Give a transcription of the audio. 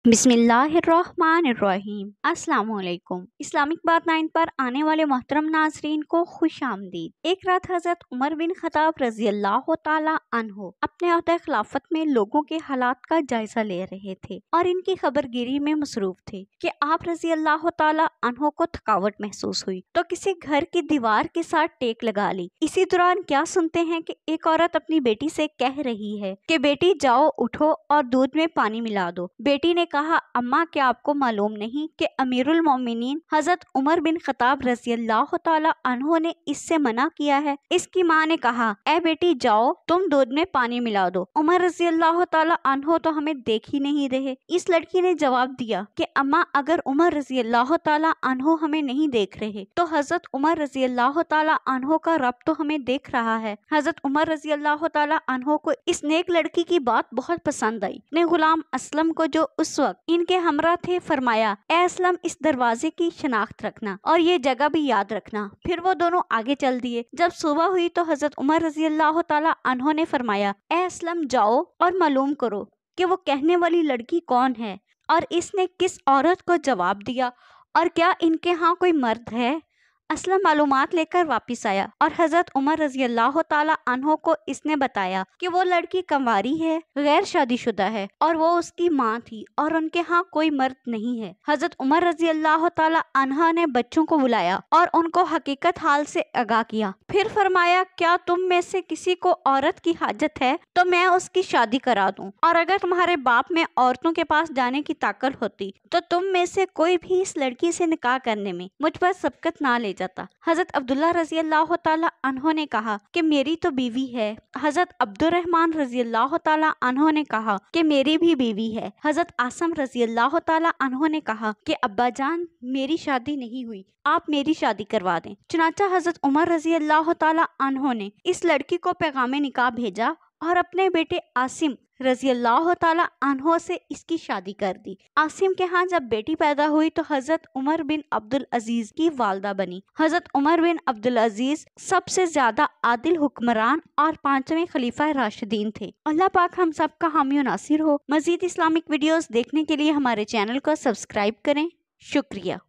बिस्मिल्लाहिर्रहमानिर्रहीम। अस्सलाम वालेकुम। इस्लामिक बात 9 पर आने वाले मोहतरम नाजरीन को खुश आमदीद। एक रात हजरत उमर बिन खत्ताब रजी अल्लाह ताला अन्हो अपने अहद खिलाफत में लोगों के हालात का जायजा ले रहे थे और इनकी खबरगिरी में मसरूफ थे कि आप रजी अल्लाह ताला अन्हो को थकावट महसूस हुई तो किसी घर की दीवार के साथ टेक लगा ली। इसी दौरान क्या सुनते हैं कि एक औरत अपनी बेटी से कह रही है कि बेटी जाओ उठो और दूध में पानी मिला दो। बेटी ने कहा, अम्मा क्या आपको मालूम नहीं कि अमीरुल मोमिनीन हजरत उमर बिन खत्ताब रजी अल्लाह ताला अन्हो ने इससे मना किया है। इसकी माँ ने कहा, ए बेटी जाओ तुम दूध में पानी मिला दो। उमर रजी अल्लाह ताला अन्हो तो हमें देख ही नहीं रहे। इस लड़की ने जवाब दिया कि अम्मा अगर उमर रजी अल्लाह ताला अन्हो हमें नहीं देख रहे तो हजरत उमर रजी अल्लाह ताला अन्हो का रब तो हमें देख रहा है। हजरत उमर रजी अल्लाह ताला अन्हो को इस नेक लड़की की बात बहुत पसंद आई। ने गुलाम असलम को जो उस वक्त इनके हमरा थे फरमाया, ए असलम इस दरवाजे की शनाख्त रखना और ये जगह भी याद रखना। फिर वो दोनों आगे चल दिए। जब सुबह हुई तो हजरत उमर रजी अल्लाह ताला अन्हो ने फरमाया, ए असलम जाओ और मालूम करो कि वो कहने वाली लड़की कौन है और इसने किस औरत को जवाब दिया और क्या इनके यहाँ कोई मर्द है। असलम मालूमात लेकर वापस आया और हजरत उमर रजी अल्लाह ताला अन्हो को इसने बताया कि वो लड़की कंवारी है, गैर शादीशुदा है और वो उसकी माँ थी और उनके यहाँ कोई मर्द नहीं है। हजरत उमर रजी अल्लाह ताला अन्हा ने बच्चों को बुलाया और उनको हकीकत हाल से आगाह किया। फिर फरमाया, क्या तुम में से किसी को औरत की हाजत है तो मैं उसकी शादी करा दूं, और अगर तुम्हारे बाप में औरतों के पास जाने की ताकत होती तो तुम में से कोई भी इस लड़की से निकाह करने में मुझ पर सबकत ना ले जाता। हजरत अब्दुल्ला रजी अल्लाह ताला अन्हो ने कहा कि मेरी तो बीवी है। हजरत अब्दुर्रहमान रजी अल्लाह ताला अन्हो ने कहा कि मेरी भी बीवी है। हजरत आसम रजी अल्लाह ताला अन्हो ने कहा कि अब्बा जान मेरी शादी नहीं हुई, आप मेरी शादी करवा दें। चुनाचा हजरत उमर रजी अल्लाह ताला अन्हो ने इस लड़की को पैगामे निकाह भेजा और अपने बेटे आसिम रजी अल्लाह ताला अन्हो से इसकी शादी कर दी। आसिम के यहाँ जब बेटी पैदा हुई तो हजरत उमर बिन अब्दुल अजीज की वालदा बनी। हजरत उमर बिन अब्दुल अजीज सबसे ज्यादा आदिल हुक्मरान और 5वें खलीफा राशिदीन थे। अल्लाह पाक हम सब का हामी नासिर हो। मजीद इस्लामिक वीडियोस देखने के लिए हमारे चैनल को सब्सक्राइब करें। शुक्रिया।